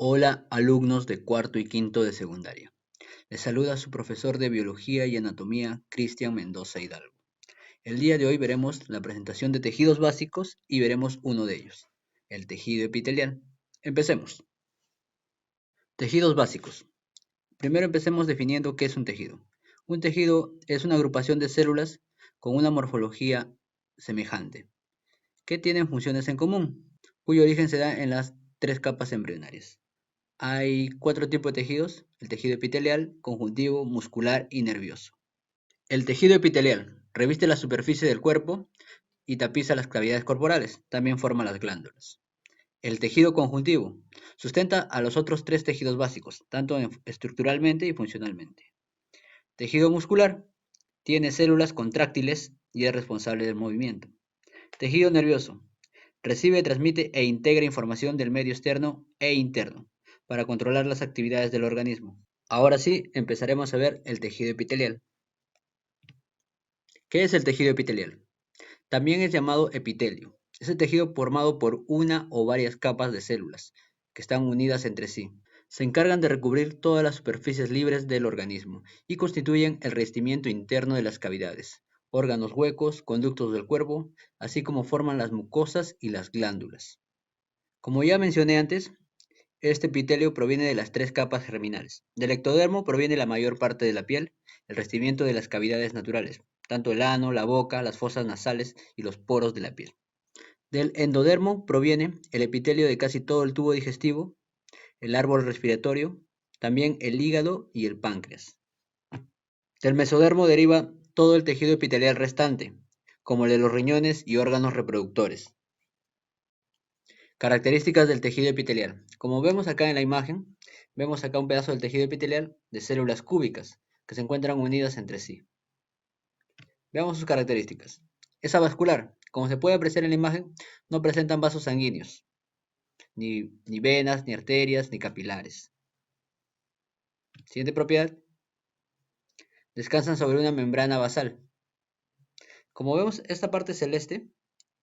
Hola, alumnos de cuarto y quinto de secundaria. Les saluda su profesor de Biología y Anatomía, Cristian Mendoza Hidalgo. El día de hoy veremos la presentación de tejidos básicos y veremos uno de ellos, el tejido epitelial. Empecemos. Tejidos básicos. Primero empecemos definiendo qué es un tejido. Un tejido es una agrupación de células con una morfología semejante, que tienen funciones en común, cuyo origen se da en las tres capas embrionarias. Hay cuatro tipos de tejidos: el tejido epitelial, conjuntivo, muscular y nervioso. El tejido epitelial reviste la superficie del cuerpo y tapiza las cavidades corporales, también forma las glándulas. El tejido conjuntivo sustenta a los otros tres tejidos básicos, tanto estructuralmente y funcionalmente. Tejido muscular tiene células contráctiles y es responsable del movimiento. Tejido nervioso recibe, transmite e integra información del medio externo e interno para controlar las actividades del organismo. Ahora sí, empezaremos a ver el tejido epitelial. ¿Qué es el tejido epitelial? También es llamado epitelio. Es el tejido formado por una o varias capas de células que están unidas entre sí. Se encargan de recubrir todas las superficies libres del organismo y constituyen el revestimiento interno de las cavidades, órganos huecos, conductos del cuerpo, así como forman las mucosas y las glándulas. Como ya mencioné antes, este epitelio proviene de las tres capas germinales. Del ectodermo proviene la mayor parte de la piel, el revestimiento de las cavidades naturales, tanto el ano, la boca, las fosas nasales y los poros de la piel. Del endodermo proviene el epitelio de casi todo el tubo digestivo, el árbol respiratorio, también el hígado y el páncreas. Del mesodermo deriva todo el tejido epitelial restante, como el de los riñones y órganos reproductores. Características del tejido epitelial. Como vemos acá en la imagen, vemos acá un pedazo del tejido epitelial de células cúbicas que se encuentran unidas entre sí. Veamos sus características. Es avascular. Como se puede apreciar en la imagen, no presentan vasos sanguíneos, ni venas, ni arterias, ni capilares. Siguiente propiedad. Descansan sobre una membrana basal. Como vemos, esta parte celeste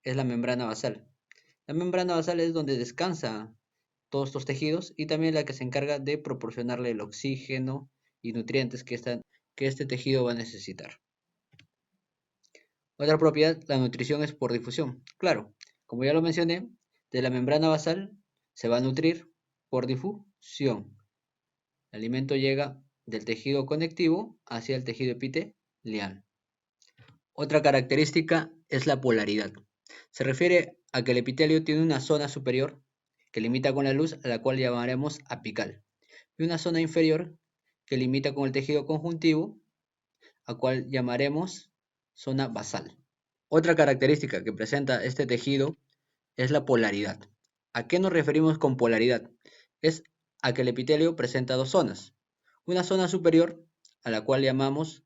es la membrana basal. La membrana basal es donde descansa todos estos tejidos y también la que se encarga de proporcionarle el oxígeno y nutrientes que este tejido va a necesitar. Otra propiedad, la nutrición es por difusión. Claro, como ya lo mencioné, de la membrana basal se va a nutrir por difusión. El alimento llega del tejido conectivo hacia el tejido epitelial. Otra característica es la polaridad. Se refiere a que el epitelio tiene una zona superior que limita con la luz, a la cual llamaremos apical, y una zona inferior que limita con el tejido conjuntivo, a cual llamaremos zona basal. Otra característica que presenta este tejido es la polaridad. ¿A qué nos referimos con polaridad? Es a que el epitelio presenta dos zonas. Una zona superior, a la cual llamamos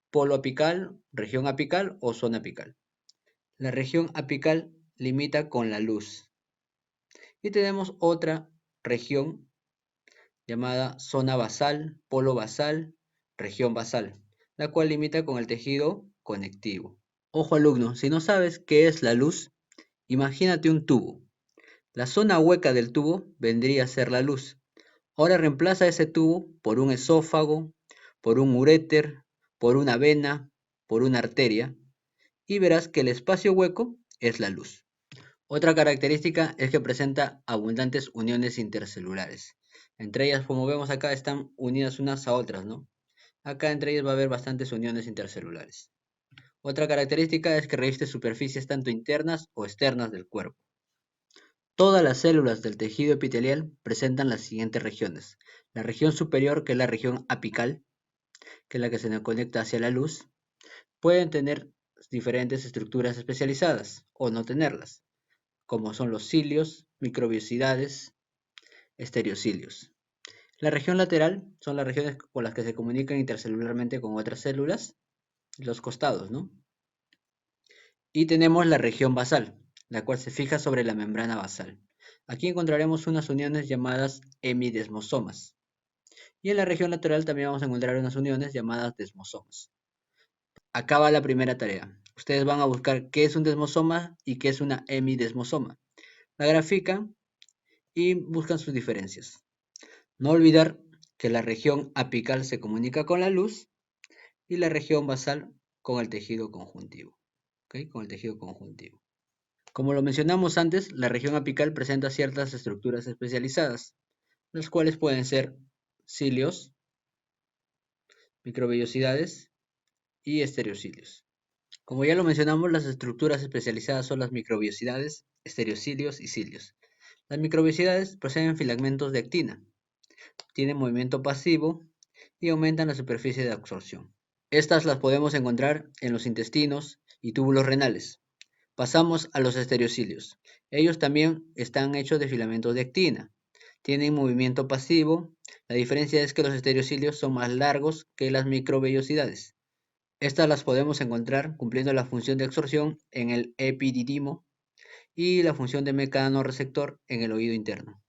polo apical, región apical o zona apical. La región apical limita con la luz. Y tenemos otra región llamada zona basal, polo basal, región basal, la cual limita con el tejido conectivo. Ojo alumno, si no sabes qué es la luz, imagínate un tubo. La zona hueca del tubo vendría a ser la luz. Ahora reemplaza ese tubo por un esófago, por un uréter, por una vena, por una arteria, y verás que el espacio hueco es la luz. Otra característica es que presenta abundantes uniones intercelulares. Entre ellas, como vemos acá, están unidas unas a otras, ¿no? Acá entre ellas va a haber bastantes uniones intercelulares. Otra característica es que reviste superficies tanto internas o externas del cuerpo. Todas las células del tejido epitelial presentan las siguientes regiones. La región superior, que es la región apical, que es la que se nos conecta hacia la luz, pueden tener diferentes estructuras especializadas o no tenerlas, como son los cilios, microbiosidades, estereocilios. La región lateral son las regiones con las que se comunican intercelularmente con otras células, los costados, ¿no? Y tenemos la región basal, la cual se fija sobre la membrana basal. Aquí encontraremos unas uniones llamadas hemidesmosomas. Y en la región lateral también vamos a encontrar unas uniones llamadas desmosomas. Acá va la primera tarea. Ustedes van a buscar qué es un desmosoma y qué es una hemidesmosoma. La grafican y buscan sus diferencias. No olvidar que la región apical se comunica con la luz y la región basal con el tejido conjuntivo. ¿Ok? Con el tejido conjuntivo. Como lo mencionamos antes, la región apical presenta ciertas estructuras especializadas, las cuales pueden ser cilios, microvellosidades y estereocilios. Como ya lo mencionamos, las estructuras especializadas son las microvellosidades, estereocilios y cilios. Las microvellosidades poseen filamentos de actina, tienen movimiento pasivo y aumentan la superficie de absorción. Estas las podemos encontrar en los intestinos y túbulos renales. Pasamos a los estereocilios. Ellos también están hechos de filamentos de actina. Tienen movimiento pasivo. La diferencia es que los estereocilios son más largos que las microvellosidades. Estas las podemos encontrar cumpliendo la función de absorción en el epididimo y la función de mecanorreceptor en el oído interno.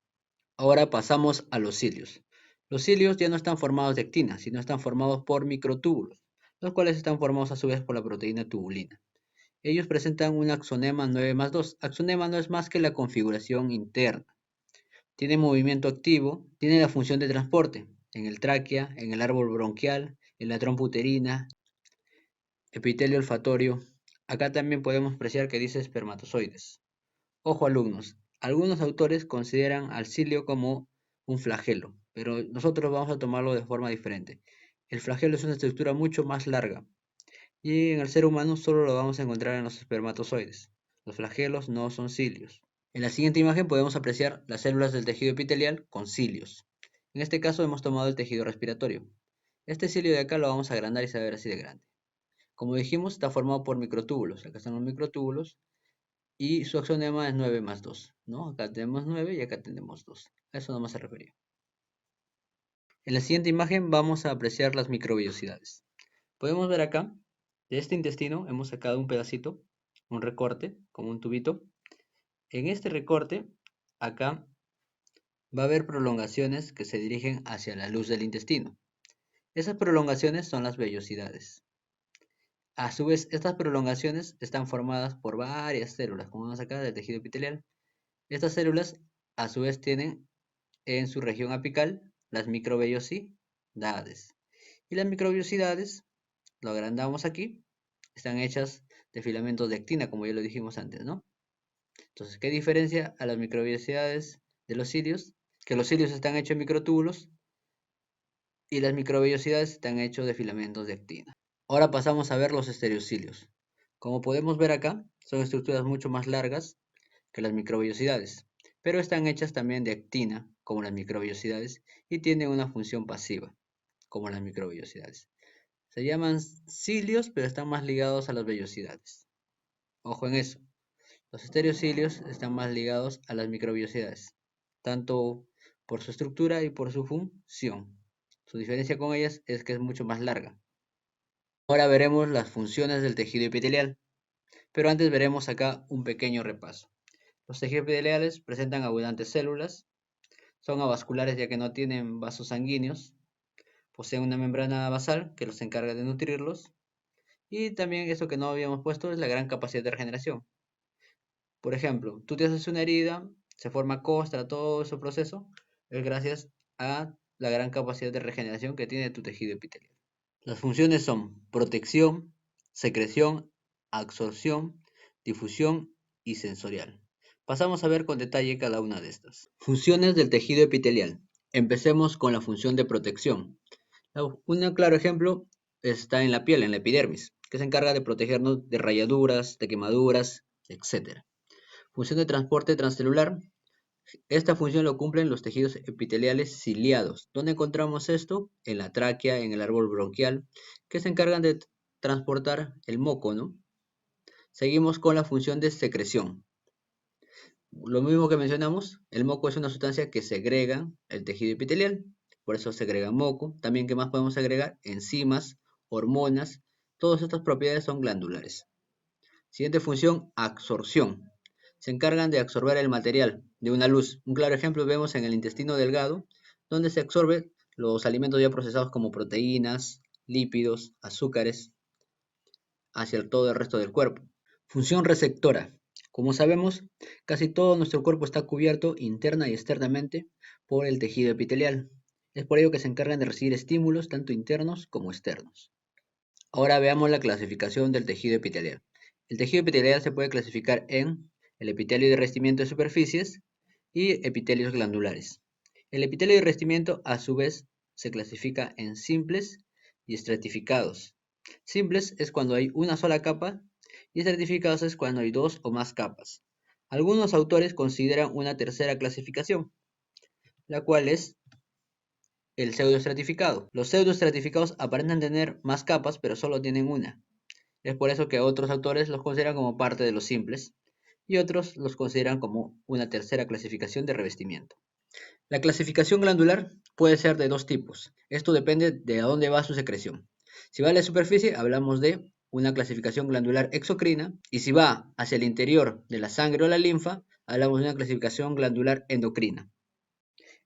Ahora pasamos a los cilios. Los cilios ya no están formados de actina, sino están formados por microtúbulos, los cuales están formados a su vez por la proteína tubulina. Ellos presentan un axonema 9+2. Axonema no es más que la configuración interna. Tiene movimiento activo, tiene la función de transporte en el tráquea, en el árbol bronquial, en la trompa uterina, epitelio olfatorio. Acá también podemos apreciar que dice espermatozoides. Ojo alumnos, algunos autores consideran al cilio como un flagelo, pero nosotros vamos a tomarlo de forma diferente. El flagelo es una estructura mucho más larga y en el ser humano solo lo vamos a encontrar en los espermatozoides. Los flagelos no son cilios. En la siguiente imagen podemos apreciar las células del tejido epitelial con cilios. En este caso hemos tomado el tejido respiratorio. Este cilio de acá lo vamos a agrandar y se va a ver así de grande. Como dijimos, está formado por microtúbulos. Acá están los microtúbulos y su axonema es 9+2, ¿no? Acá tenemos 9 y acá tenemos 2. A eso nomás se refería. En la siguiente imagen vamos a apreciar las microvellosidades. Podemos ver acá, de este intestino hemos sacado un pedacito, un recorte, como un tubito. En este recorte, acá va a haber prolongaciones que se dirigen hacia la luz del intestino. Esas prolongaciones son las vellosidades. A su vez, estas prolongaciones están formadas por varias células, como vemos acá del tejido epitelial. Estas células, a su vez, tienen en su región apical las microvellosidades. Y las microvellosidades, lo agrandamos aquí, están hechas de filamentos de actina, como ya lo dijimos antes, ¿no? Entonces, ¿qué diferencia a las microvellosidades de los cilios? Que los cilios están hechos de microtúbulos y las microvellosidades están hechos de filamentos de actina. Ahora pasamos a ver los estereocilios. Como podemos ver acá, son estructuras mucho más largas que las microvellosidades, pero están hechas también de actina, como las microvellosidades, y tienen una función pasiva, como las microvellosidades. Se llaman cilios, pero están más ligados a las vellosidades. Ojo en eso. Los estereocilios están más ligados a las microvellosidades, tanto por su estructura y por su función. Su diferencia con ellas es que es mucho más larga. Ahora veremos las funciones del tejido epitelial, pero antes veremos acá un pequeño repaso. Los tejidos epiteliales presentan abundantes células, son avasculares ya que no tienen vasos sanguíneos, poseen una membrana basal que los encarga de nutrirlos, y también eso que no habíamos puesto es la gran capacidad de regeneración. Por ejemplo, tú te haces una herida, se forma costra, todo ese proceso es gracias a la gran capacidad de regeneración que tiene tu tejido epitelial. Las funciones son protección, secreción, absorción, difusión y sensorial. Pasamos a ver con detalle cada una de estas. Funciones del tejido epitelial. Empecemos con la función de protección. Un claro ejemplo está en la piel, en la epidermis, que se encarga de protegernos de rayaduras, de quemaduras, etc. Función de transporte transcelular. Esta función lo cumplen los tejidos epiteliales ciliados. ¿Dónde encontramos esto? En la tráquea, en el árbol bronquial, que se encargan de transportar el moco, ¿no? Seguimos con la función de secreción. Lo mismo que mencionamos, el moco es una sustancia que segrega el tejido epitelial, por eso segrega moco. También, ¿qué más podemos agregar? Enzimas, hormonas, todas estas propiedades son glandulares. Siguiente función, absorción. Se encargan de absorber el material de una luz. Un claro ejemplo vemos en el intestino delgado, donde se absorbe los alimentos ya procesados como proteínas, lípidos, azúcares, hacia todo el resto del cuerpo. Función receptora. Como sabemos, casi todo nuestro cuerpo está cubierto interna y externamente por el tejido epitelial. Es por ello que se encargan de recibir estímulos tanto internos como externos. Ahora veamos la clasificación del tejido epitelial. El tejido epitelial se puede clasificar en el epitelio de revestimiento de superficies y epitelios glandulares. El epitelio de revestimiento, a su vez, se clasifica en simples y estratificados. Simples es cuando hay una sola capa y estratificados es cuando hay dos o más capas. Algunos autores consideran una tercera clasificación, la cual es el pseudoestratificado. Los pseudoestratificados aparentan tener más capas, pero solo tienen una. Es por eso que otros autores los consideran como parte de los simples y otros los consideran como una tercera clasificación de revestimiento. La clasificación glandular puede ser de dos tipos. Esto depende de a dónde va su secreción. Si va a la superficie, hablamos de una clasificación glandular exocrina, y si va hacia el interior de la sangre o la linfa, hablamos de una clasificación glandular endocrina.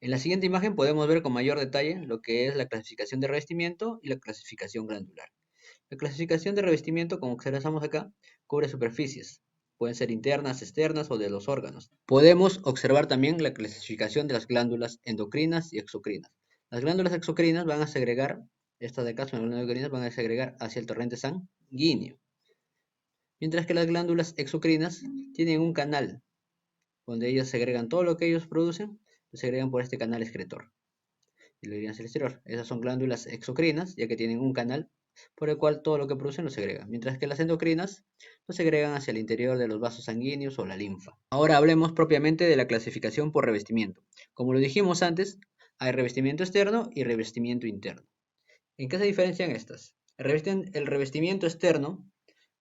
En la siguiente imagen podemos ver con mayor detalle lo que es la clasificación de revestimiento y la clasificación glandular. La clasificación de revestimiento, como observamos acá, cubre superficies. Pueden ser internas, externas o de los órganos. Podemos observar también la clasificación de las glándulas endocrinas y exocrinas. Las glándulas exocrinas van a segregar, estas de acá son las glándulas endocrinas, van a segregar hacia el torrente sanguíneo. Mientras que las glándulas exocrinas tienen un canal donde ellas segregan todo lo que ellos producen, lo segregan por este canal excretor y lo irían hacia el exterior. Esas son glándulas exocrinas, ya que tienen un canal por el cual todo lo que producen lo segregan, mientras que las endocrinas lo segregan hacia el interior de los vasos sanguíneos o la linfa. Ahora hablemos propiamente de la clasificación por revestimiento. Como lo dijimos antes, hay revestimiento externo y revestimiento interno. ¿En qué se diferencian estas? El revestimiento externo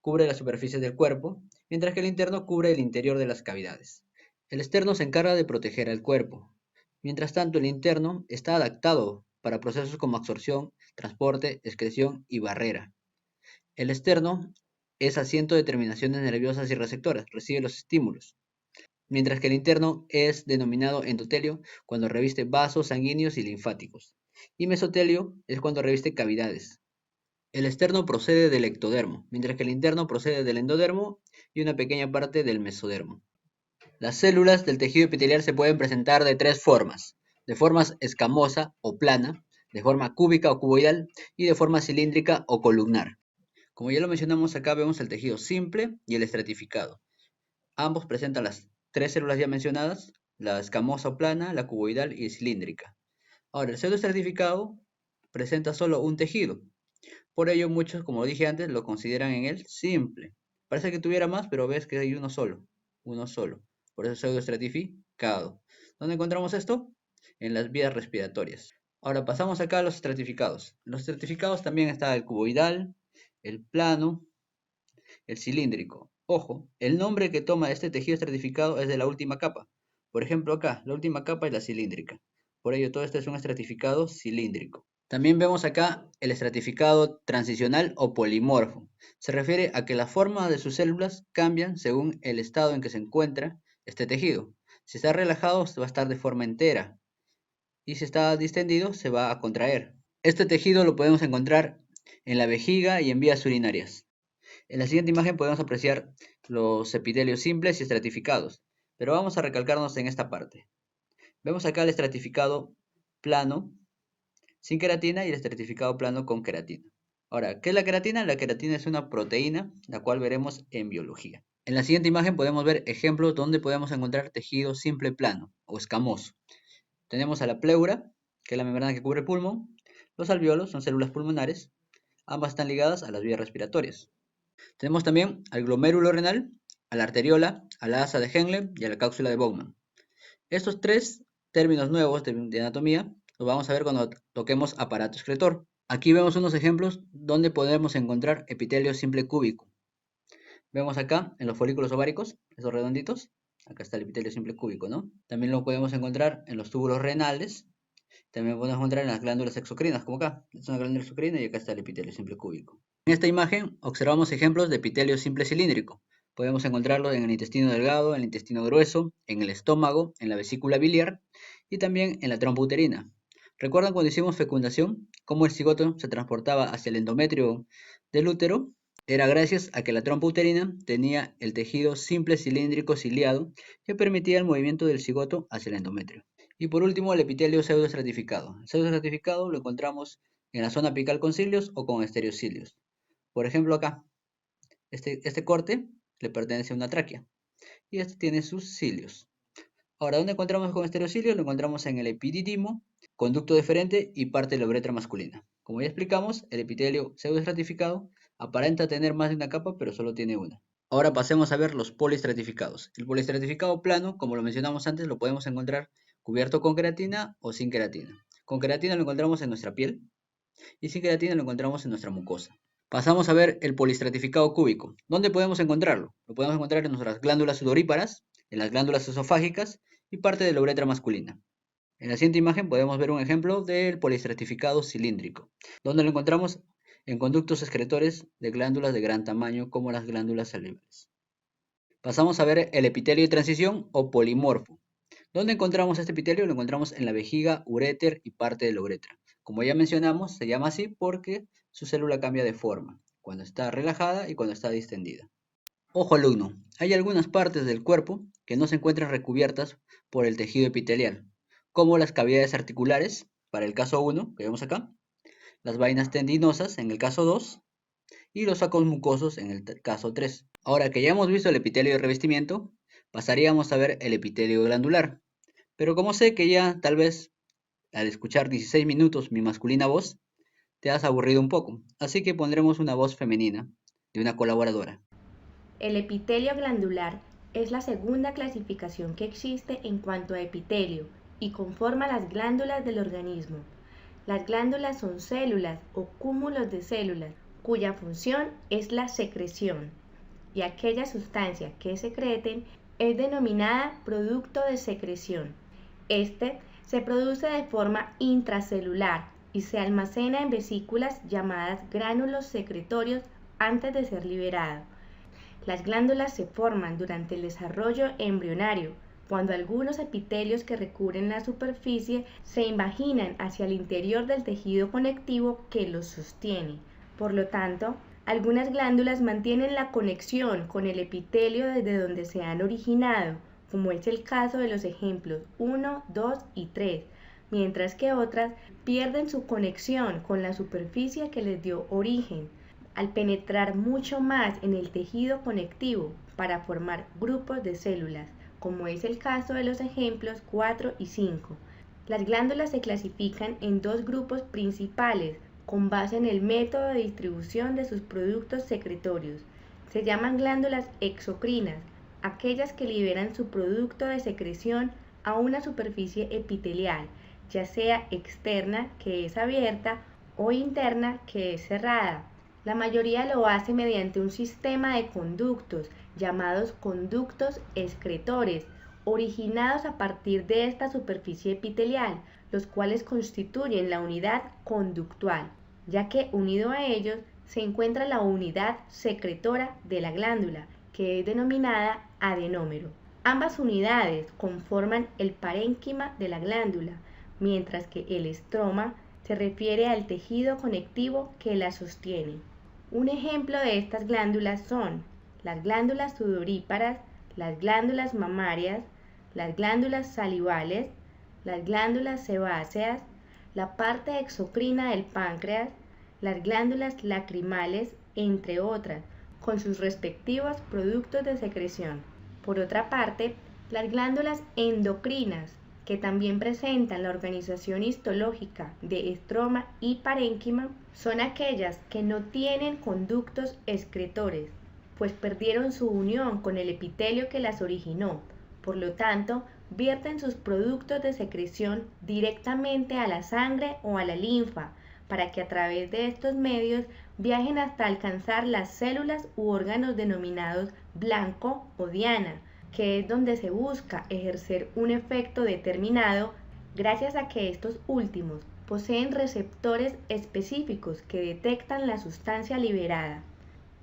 cubre la superficie del cuerpo, mientras que el interno cubre el interior de las cavidades. El externo se encarga de proteger al cuerpo. Mientras tanto, el interno está adaptado para procesos como absorción, transporte, excreción y barrera. El externo es asiento de terminaciones nerviosas y receptoras, recibe los estímulos, mientras que el interno es denominado endotelio cuando reviste vasos sanguíneos y linfáticos, y mesotelio es cuando reviste cavidades. El externo procede del ectodermo, mientras que el interno procede del endodermo y una pequeña parte del mesodermo. Las células del tejido epitelial se pueden presentar de tres formas: de forma escamosa o plana, de forma cúbica o cuboidal y de forma cilíndrica o columnar. Como ya lo mencionamos acá, vemos el tejido simple y el estratificado. Ambos presentan las tres células ya mencionadas, la escamosa o plana, la cuboidal y cilíndrica. Ahora, el pseudoestratificado presenta solo un tejido. Por ello, muchos, como dije antes, lo consideran en el simple. Parece que tuviera más, pero ves que hay uno solo. Uno solo. Por eso es pseudoestratificado. ¿Dónde encontramos esto? En las vías respiratorias. Ahora pasamos acá a los estratificados. En los estratificados también está el cuboidal, el plano, el cilíndrico. Ojo, el nombre que toma este tejido estratificado es de la última capa. Por ejemplo, acá, la última capa es la cilíndrica. Por ello, todo esto es un estratificado cilíndrico. También vemos acá el estratificado transicional o polimorfo. Se refiere a que la forma de sus células cambian según el estado en que se encuentra este tejido. Si está relajado, va a estar de forma entera, y si está distendido, se va a contraer. Este tejido lo podemos encontrar en la vejiga y en vías urinarias. En la siguiente imagen podemos apreciar los epitelios simples y estratificados, pero vamos a recalcarnos en esta parte. Vemos acá el estratificado plano sin queratina y el estratificado plano con queratina. Ahora, ¿qué es la queratina? La queratina es una proteína, la cual veremos en biología. En la siguiente imagen podemos ver ejemplos donde podemos encontrar tejido simple plano o escamoso. Tenemos a la pleura, que es la membrana que cubre el pulmón. Los alveolos son células pulmonares. Ambas están ligadas a las vías respiratorias. Tenemos también al glomérulo renal, a la arteriola, a la asa de Henle y a la cápsula de Bowman. Estos tres términos nuevos de anatomía los vamos a ver cuando toquemos aparato excretor. Aquí vemos unos ejemplos donde podemos encontrar epitelio simple cúbico. Vemos acá en los folículos ováricos, esos redonditos. Acá está el epitelio simple cúbico, ¿no? También lo podemos encontrar en los túbulos renales. También lo podemos encontrar en las glándulas exocrinas, como acá. Es una glándula exocrina y acá está el epitelio simple cúbico. En esta imagen observamos ejemplos de epitelio simple cilíndrico. Podemos encontrarlo en el intestino delgado, en el intestino grueso, en el estómago, en la vesícula biliar y también en la trompa uterina. ¿Recuerdan cuando hicimos fecundación? Cómo el cigoto se transportaba hacia el endometrio del útero. Era gracias a que la trompa uterina tenía el tejido simple cilíndrico ciliado que permitía el movimiento del cigoto hacia el endometrio. Y por último, el epitelio pseudoestratificado. El pseudoestratificado lo encontramos en la zona apical con cilios o con estereocilios. Por ejemplo, acá, este corte le pertenece a una tráquea y este tiene sus cilios. Ahora, ¿dónde encontramos con estereocilios? Lo encontramos en el epididimo, conducto deferente y parte de la uretra masculina. Como ya explicamos, el epitelio pseudoestratificado aparenta tener más de una capa, pero solo tiene una. Ahora pasemos a ver los poliestratificados. El poliestratificado plano, como lo mencionamos antes, lo podemos encontrar cubierto con queratina o sin queratina. Con queratina lo encontramos en nuestra piel y sin queratina lo encontramos en nuestra mucosa. Pasamos a ver el poliestratificado cúbico. ¿Dónde podemos encontrarlo? Lo podemos encontrar en nuestras glándulas sudoríparas, en las glándulas esofágicas y parte de la uretra masculina. En la siguiente imagen podemos ver un ejemplo del poliestratificado cilíndrico, donde lo encontramos en conductos excretores de glándulas de gran tamaño como las glándulas salivales. Pasamos a ver el epitelio de transición o polimorfo. ¿Dónde encontramos este epitelio? Lo encontramos en la vejiga, uréter y parte de la uretra. Como ya mencionamos, se llama así porque su célula cambia de forma, cuando está relajada y cuando está distendida. Ojo alumno, hay algunas partes del cuerpo que no se encuentran recubiertas por el tejido epitelial, como las cavidades articulares, para el caso 1, que vemos acá, las vainas tendinosas en el caso 2, y los sacos mucosos en el caso 3. Ahora que ya hemos visto el epitelio de revestimiento, pasaríamos a ver el epitelio glandular. Pero como sé que ya tal vez al escuchar 16 minutos mi masculina voz, te has aburrido un poco, así que pondremos una voz femenina de una colaboradora. El epitelio glandular es la segunda clasificación que existe en cuanto a epitelio y conforma las glándulas del organismo. Las glándulas son células o cúmulos de células cuya función es la secreción, y aquella sustancia que secreten es denominada producto de secreción. Este se produce de forma intracelular y se almacena en vesículas llamadas gránulos secretorios antes de ser liberado. Las glándulas se forman durante el desarrollo embrionario, cuando algunos epitelios que recubren la superficie se invaginan hacia el interior del tejido conectivo que los sostiene. Por lo tanto, algunas glándulas mantienen la conexión con el epitelio desde donde se han originado, como es el caso de los ejemplos 1, 2 y 3, mientras que otras pierden su conexión con la superficie que les dio origen, al penetrar mucho más en el tejido conectivo para formar grupos de células, como es el caso de los ejemplos 4 y 5. Las glándulas se clasifican en dos grupos principales con base en el método de distribución de sus productos secretorios. Se llaman glándulas exocrinas, aquellas que liberan su producto de secreción a una superficie epitelial, ya sea externa, que es abierta, o interna, que es cerrada. La mayoría lo hace mediante un sistema de conductos llamados conductos excretores, originados a partir de esta superficie epitelial, los cuales constituyen la unidad conductual, ya que unido a ellos se encuentra la unidad secretora de la glándula, que es denominada adenómero. Ambas unidades conforman el parénquima de la glándula, mientras que el estroma se refiere al tejido conectivo que la sostiene. Un ejemplo de estas glándulas son las glándulas sudoríparas, las glándulas mamarias, las glándulas salivales, las glándulas sebáceas, la parte exocrina del páncreas, las glándulas lacrimales, entre otras, con sus respectivos productos de secreción. Por otra parte, las glándulas endocrinas, que también presentan la organización histológica de estroma y parénquima, son aquellas que no tienen conductos excretores, pues perdieron su unión con el epitelio que las originó. Por lo tanto, vierten sus productos de secreción directamente a la sangre o a la linfa, para que a través de estos medios viajen hasta alcanzar las células u órganos denominados blanco o diana, que es donde se busca ejercer un efecto determinado, gracias a que estos últimos poseen receptores específicos que detectan la sustancia liberada.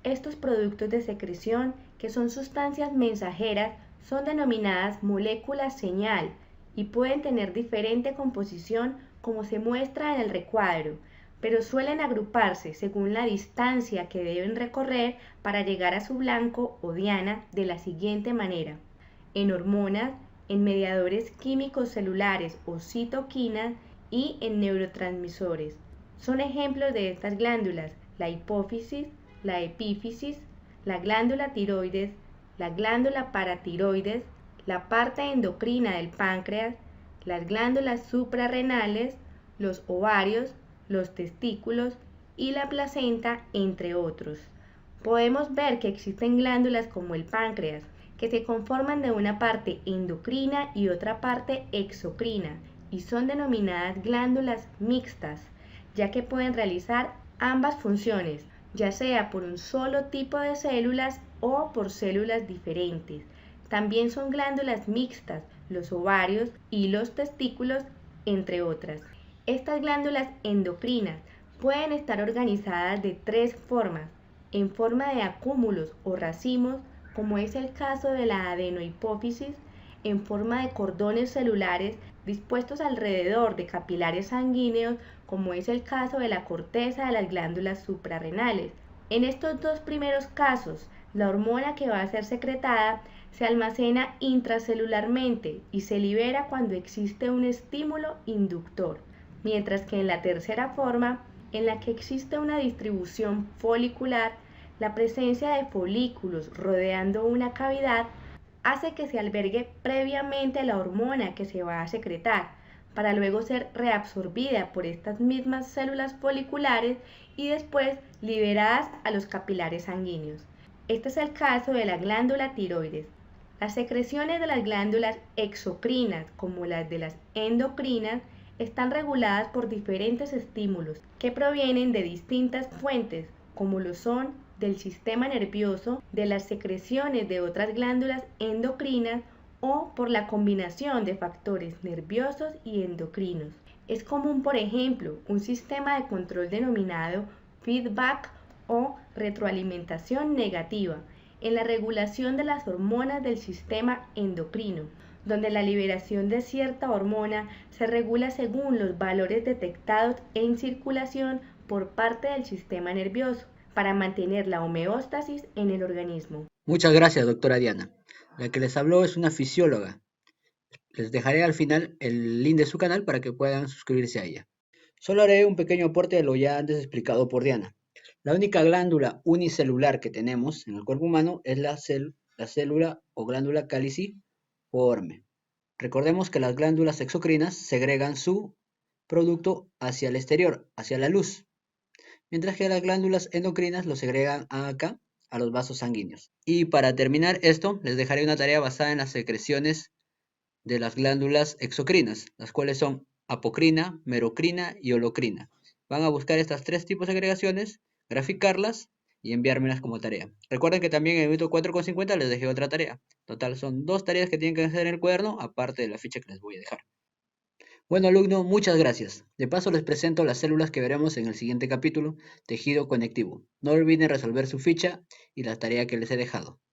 Estos productos de secreción, que son sustancias mensajeras, son denominadas moléculas señal y pueden tener diferente composición, como se muestra en el recuadro. pero suelen agruparse según la distancia que deben recorrer para llegar a su blanco o diana de la siguiente manera: en hormonas, en mediadores químicos celulares o citoquinas y en neurotransmisores. Son ejemplos de estas glándulas la hipófisis, la epífisis, la glándula tiroides, la glándula paratiroides, la parte endocrina del páncreas, las glándulas suprarrenales, los ovarios, los testículos y la placenta, entre otros. Podemos ver que existen glándulas como el páncreas, que se conforman de una parte endocrina y otra parte exocrina, y son denominadas glándulas mixtas, ya que pueden realizar ambas funciones, ya sea por un solo tipo de células o por células diferentes. También son glándulas mixtas los ovarios y los testículos, entre otras. Estas glándulas endocrinas pueden estar organizadas de tres formas: en forma de acúmulos o racimos, como es el caso de la adenohipófisis; en forma de cordones celulares dispuestos alrededor de capilares sanguíneos, como es el caso de la corteza de las glándulas suprarrenales. En estos dos primeros casos, la hormona que va a ser secretada se almacena intracelularmente y se libera cuando existe un estímulo inductor, mientras que en la tercera forma, en la que existe una distribución folicular, la presencia de folículos rodeando una cavidad hace que se albergue previamente la hormona que se va a secretar, para luego ser reabsorbida por estas mismas células foliculares y después liberadas a los capilares sanguíneos. Este es el caso de la glándula tiroides. Las secreciones de las glándulas exocrinas, como las de las endocrinas, están reguladas por diferentes estímulos que provienen de distintas fuentes, como lo son del sistema nervioso, de las secreciones de otras glándulas endocrinas o por la combinación de factores nerviosos y endocrinos. Es común, por ejemplo, un sistema de control denominado feedback o retroalimentación negativa en la regulación de las hormonas del sistema endocrino, donde la liberación de cierta hormona se regula según los valores detectados en circulación por parte del sistema nervioso, para mantener la homeostasis en el organismo. Muchas gracias, doctora Diana. La que les habló es una fisióloga. Les dejaré al final el link de su canal para que puedan suscribirse a ella. Solo haré un pequeño aporte de lo ya antes explicado por Diana. La única glándula unicelular que tenemos en el cuerpo humano es la célula o glándula caliciforme. Recordemos que las glándulas exocrinas segregan su producto hacia el exterior, hacia la luz, mientras que las glándulas endocrinas lo segregan acá, a los vasos sanguíneos. Y para terminar esto, les dejaré una tarea basada en las secreciones de las glándulas exocrinas, las cuales son apocrina, merocrina y holocrina. Van a buscar estas tres tipos de agregaciones, graficarlas y enviármelas como tarea. Recuerden que también en el minuto 4,50 les dejé otra tarea. Total, son dos tareas que tienen que hacer en el cuaderno, aparte de la ficha que les voy a dejar. Bueno, alumno, muchas gracias. De paso les presento las células que veremos en el siguiente capítulo, tejido conectivo. No olviden resolver su ficha y la tarea que les he dejado.